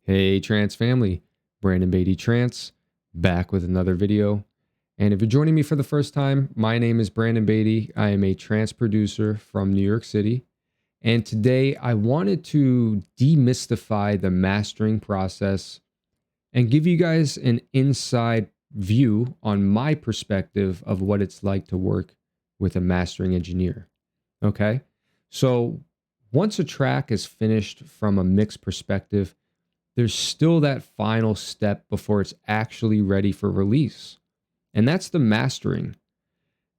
Hey Trance family, Brandon Beatty Trance, back with another video. And if you're joining me for the first time, my name is Brandon Beatty. I am a trance producer from New York City. And today I wanted to demystify the mastering process and give you guys an inside view on my perspective of what it's like to work with a mastering engineer. Okay? So once a track is finished from a mix perspective, there's still that final step before it's actually ready for release. And that's the mastering.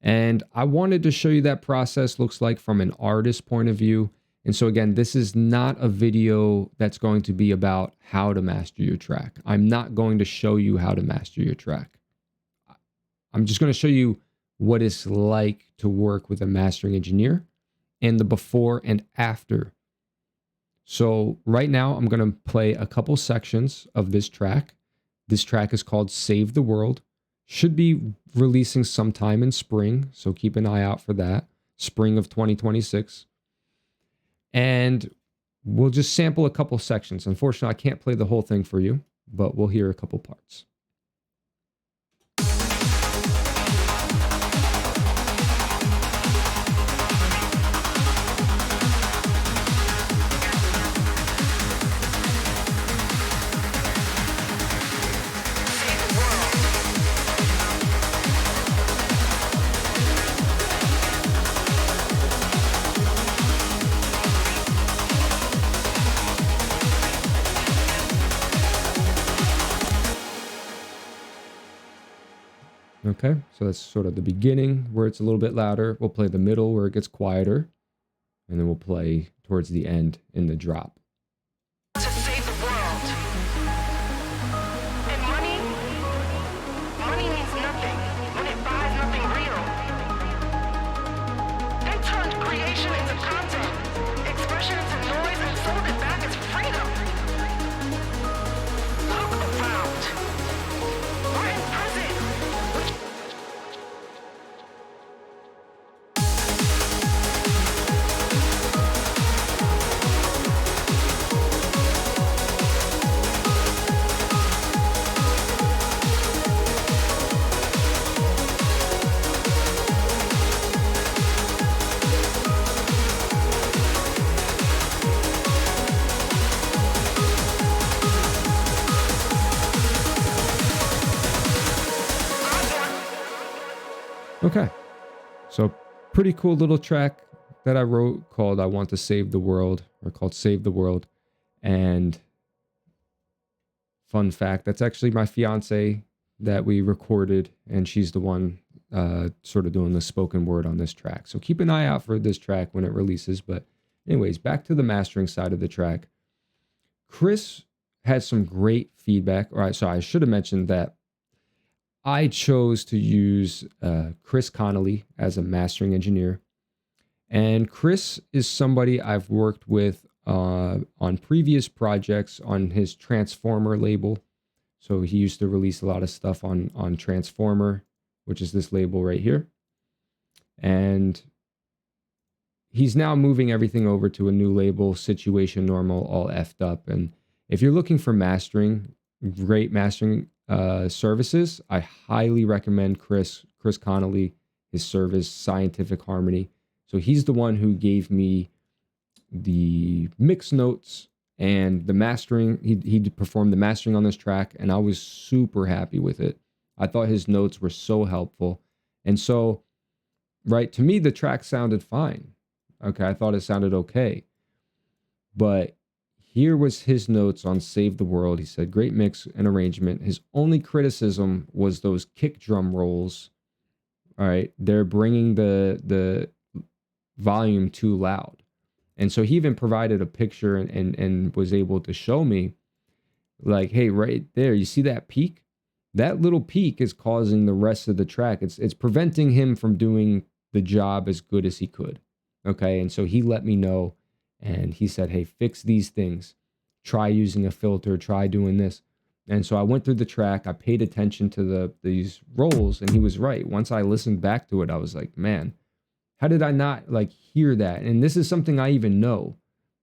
And I wanted to show you that process looks like from an artist point of view. And so again, this is not a video that's going to be about how to master your track. I'm not going to show you how to master your track. I'm just going to show you what it's like to work with a mastering engineer and the before and after. So right now I'm going to play a couple sections of this track. This track is called Save the World. Should be releasing sometime in spring, so keep an eye out for that. Spring of 2026. And we'll just sample a couple sections. Unfortunately, I can't play the whole thing for you, but we'll hear a couple parts. Okay, so that's sort of the beginning where it's a little bit louder. We'll play the middle where it gets quieter, and then we'll play towards the end in the drop. To save the world. And money means nothing when it buys nothing real. They turned creation into content, expression into noise, and sold it back as freedom. Look around. We're in prison. Okay, so pretty cool little track that I wrote called I Want to Save the World, or called Save the World. And fun fact, that's actually my fiance that we recorded, and she's the one sort of doing the spoken word on this track. So keep an eye out for this track when it releases. But anyways, back to the mastering side of the track. Chris had some great feedback. All right, so I should have mentioned that I chose to use Chris Connolly as a mastering engineer. And Chris is somebody I've worked with on previous projects on his Transformer label. So he used to release a lot of stuff on Transformer, which is this label right here. And he's now moving everything over to a new label, Situation Normal, all effed up. And if you're looking for mastering, great mastering services, I highly recommend Chris Connolly, his service, Scientific Harmony. So he's the one who gave me the mix notes and the mastering. He performed the mastering on this track, and I was super happy with it. I thought his notes were so helpful. And so, right, to me, the track sounded fine. Okay, I thought it sounded okay. But here was his notes on Save the World. He said, great mix and arrangement. His only criticism was those kick drum rolls. All right, they're bringing the volume too loud. And so he even provided a picture and was able to show me, like, hey, right there, you see that peak? That little peak is causing the rest of the track. It's preventing him from doing the job as good as he could. Okay, and so he let me know. And he said, hey, fix these things. Try using a filter. Try doing this. And so I went through the track. I paid attention to these rolls. And he was right. Once I listened back to it, I was like, man, how did I not hear that? And this is something I even know,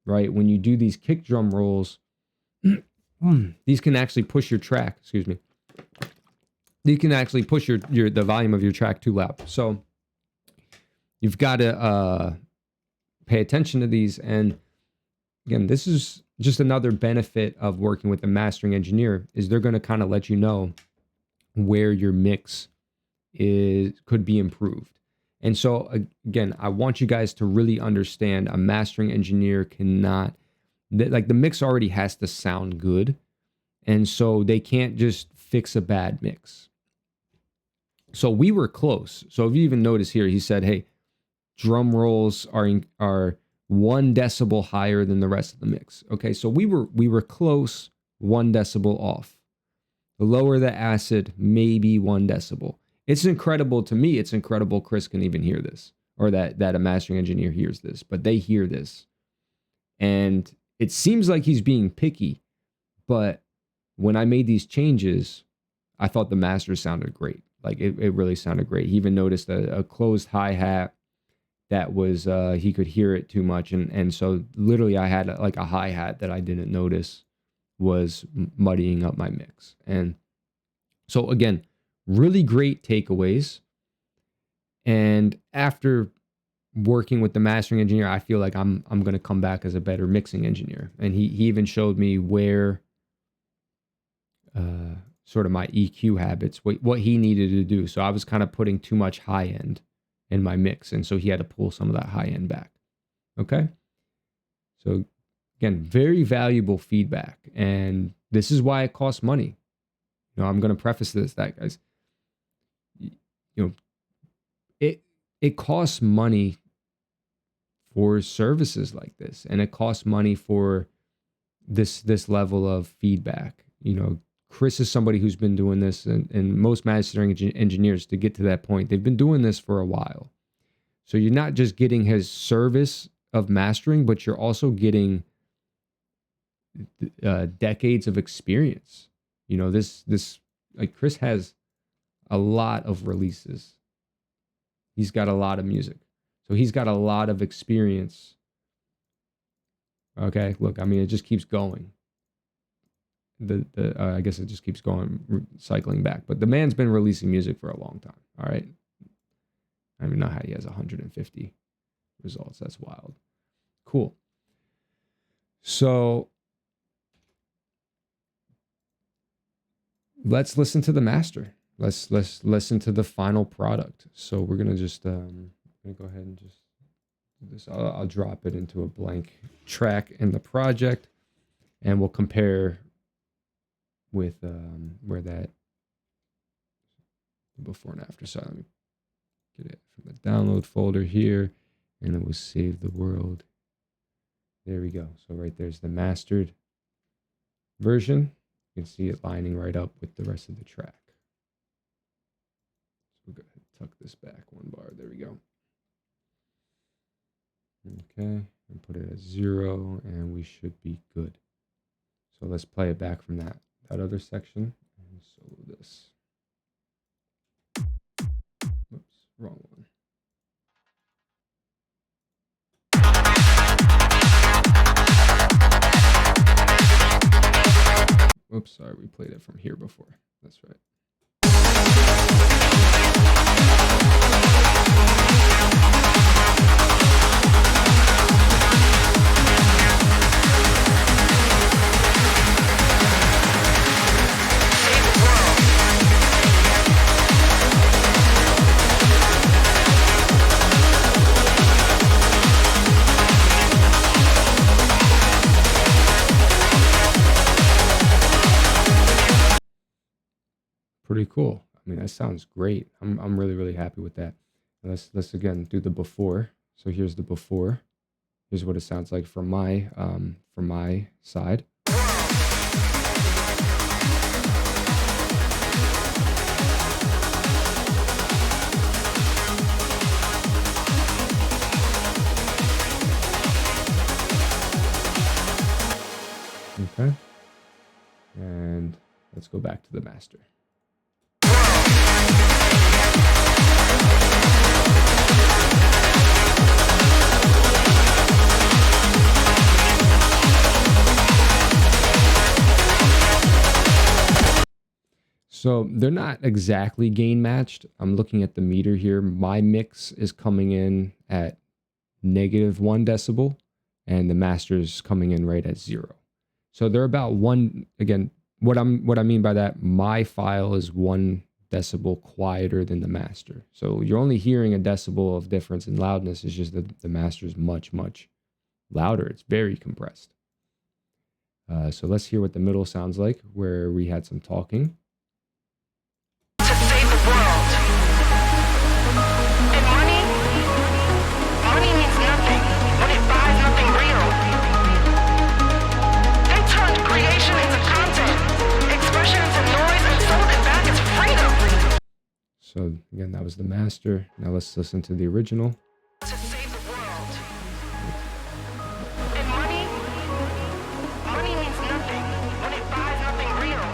right? When you do these kick drum rolls, these can actually push your track. Excuse me. You can actually push the volume of your track too loud. So you've got to pay attention to these. And again, this is just another benefit of working with a mastering engineer, is they're going to kind of let you know where your mix could be improved. And so again, I want you guys to really understand, a mastering engineer cannot, like, the mix already has to sound good. And so they can't just fix a bad mix. So we were close. So if you even notice here, he said, hey, drum rolls are 1 decibel higher than the rest of the mix. Okay, so we were close, 1 decibel off. The lower the acid, maybe 1 decibel. It's incredible to me. It's incredible Chris can even hear this, or that a mastering engineer hears this, but they hear this. And it seems like he's being picky, but when I made these changes, I thought the master sounded great. Like it really sounded great. He even noticed a closed hi-hat that was, he could hear it too much. And so literally I had like a hi-hat that I didn't notice was muddying up my mix. And so again, really great takeaways. And after working with the mastering engineer, I feel like I'm going to come back as a better mixing engineer. And he even showed me where sort of my EQ habits, what he needed to do. So I was kind of putting too much high end in my mix. And so he had to pull some of that high end back. Okay. So again, very valuable feedback. And this is why it costs money. You know, I'm going to preface that guys, you know, it costs money for services like this. And it costs money for this level of feedback. You know, Chris is somebody who's been doing this, and most mastering engineers, to get to that point, they've been doing this for a while. So you're not just getting his service of mastering, but you're also getting decades of experience. You know, this like Chris has a lot of releases. He's got a lot of music. So he's got a lot of experience. Okay, look, I mean, it just keeps going. I guess it just keeps going, cycling back. But the man's been releasing music for a long time. All right. I don't even know how he has 150 results. That's wild. Cool. So let's listen to the master. Let's listen to the final product. So we're gonna just I'm gonna go ahead and just do this. I'll drop it into a blank track in the project, and we'll compare with where that before and after. So let me get it from the download folder here, and it will save the world. There we go. So right there's the mastered version. You can see it lining right up with the rest of the track. So we'll go ahead and tuck this back 1 bar. There we go. Okay, and put it at 0, and we should be good. So let's play it back from that other section and solo this. Whoops, wrong one. Oops, sorry, we played it from here before. That's right. Pretty cool. I mean, that sounds great. I'm really, really happy with that. Let's again do the before. So here's the before. Here's what it sounds like from my side. Okay. And let's go back to the master. So they're not exactly gain matched. I'm looking at the meter here. My mix is coming in at -1 decibel, and the master's coming in right at 0. So they're about one. Again, what I mean by that, my file is 1 decibel quieter than the master. So you're only hearing a decibel of difference in loudness. It's just that the master is much, much louder. It's very compressed. So let's hear what the middle sounds like, where we had some talking. To save the world. And money means nothing when it buys nothing real. They turned creation into content, expression into noise, and sold it back as freedom. So again, that was the master. Now let's listen to the original. To save the world. And money means nothing when it buys nothing real.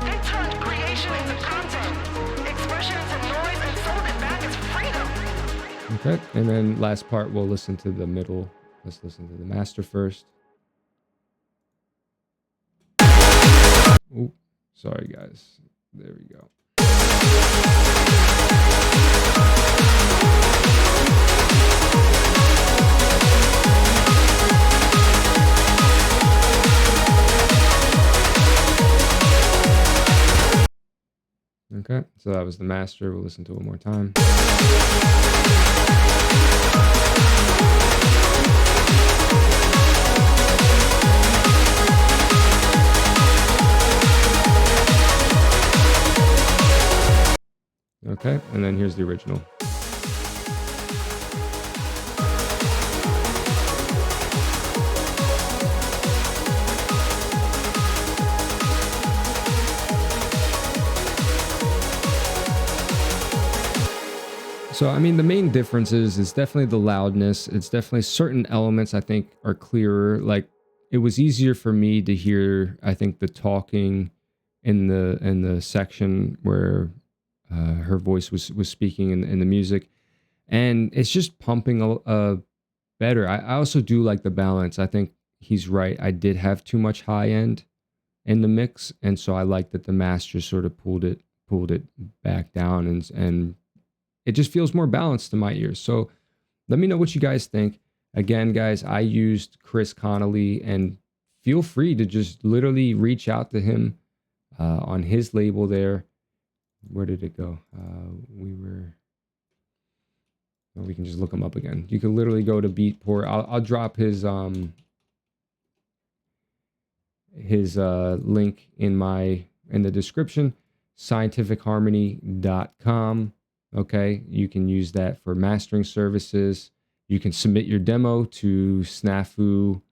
They turned creation into content, expression into noise, and sold it back as freedom. Okay, and then last part, we'll listen to the middle. Let's listen to the master first. Oh, sorry guys. There we go. Okay, so that was the master. We'll listen to it one more time. Okay, and then here's the original. So, I mean, the main difference is definitely the loudness. It's definitely certain elements I think are clearer. Like, it was easier for me to hear, I think, the talking in the section where her voice was speaking in the music, and it's just pumping better. I also do like the balance. I think he's right. I did have too much high end in the mix, and so I like that the master sort of pulled it back down, and it just feels more balanced to my ears. So let me know what you guys think. Again, guys, I used Chris Connolly, and feel free to just literally reach out to him on his label there. Where did it go? We can just look him up again. You can literally go to Beatport. I'll drop his link in the description. scientificharmony.com. Okay, you can use that for mastering services. You can submit your demo to Snafu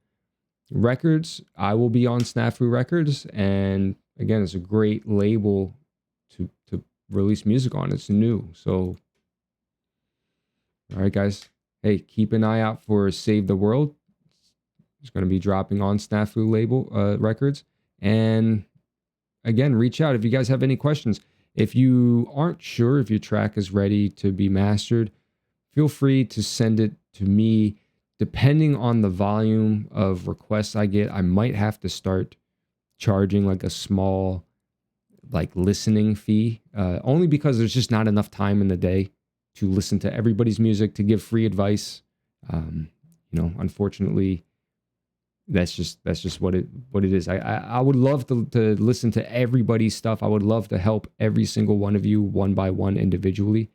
Records. I will be on Snafu Records, and again, it's a great label to release music on. It's new. So, all right, guys. Hey, keep an eye out for Save the World. It's going to be dropping on Snafu label records. And again, reach out if you guys have any questions. If you aren't sure if your track is ready to be mastered, feel free to send it to me. Depending on the volume of requests I get, I might have to start charging like a small listening fee, only because there's just not enough time in the day to listen to everybody's music, to give free advice. Unfortunately, that's just what it is. I would love to listen to everybody's stuff. I would love to help every single one of you one by one individually.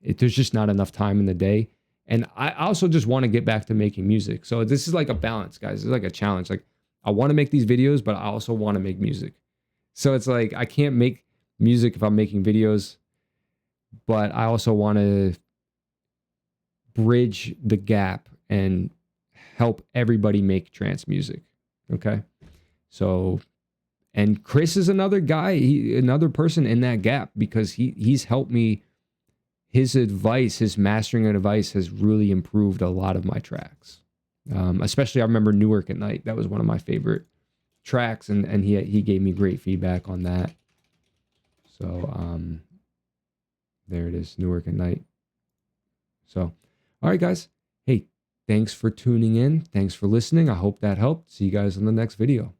There's just not enough time in the day. And I also just want to get back to making music. So this is like a balance, guys. It's like a challenge. Like, I want to make these videos, but I also want to make music. So it's like, I can't make music if I'm making videos, but I also want to bridge the gap and help everybody make trance music. Okay. So, and Chris is another guy, another person in that gap, because he's helped me. His advice, his mastering advice has really improved a lot of my tracks. Especially, I remember Newark at Night. That was one of my favorite tracks, and he gave me great feedback on that. So there it is, Newark at Night. So, all right, guys. Hey, thanks for tuning in. Thanks for listening. I hope that helped. See you guys in the next video.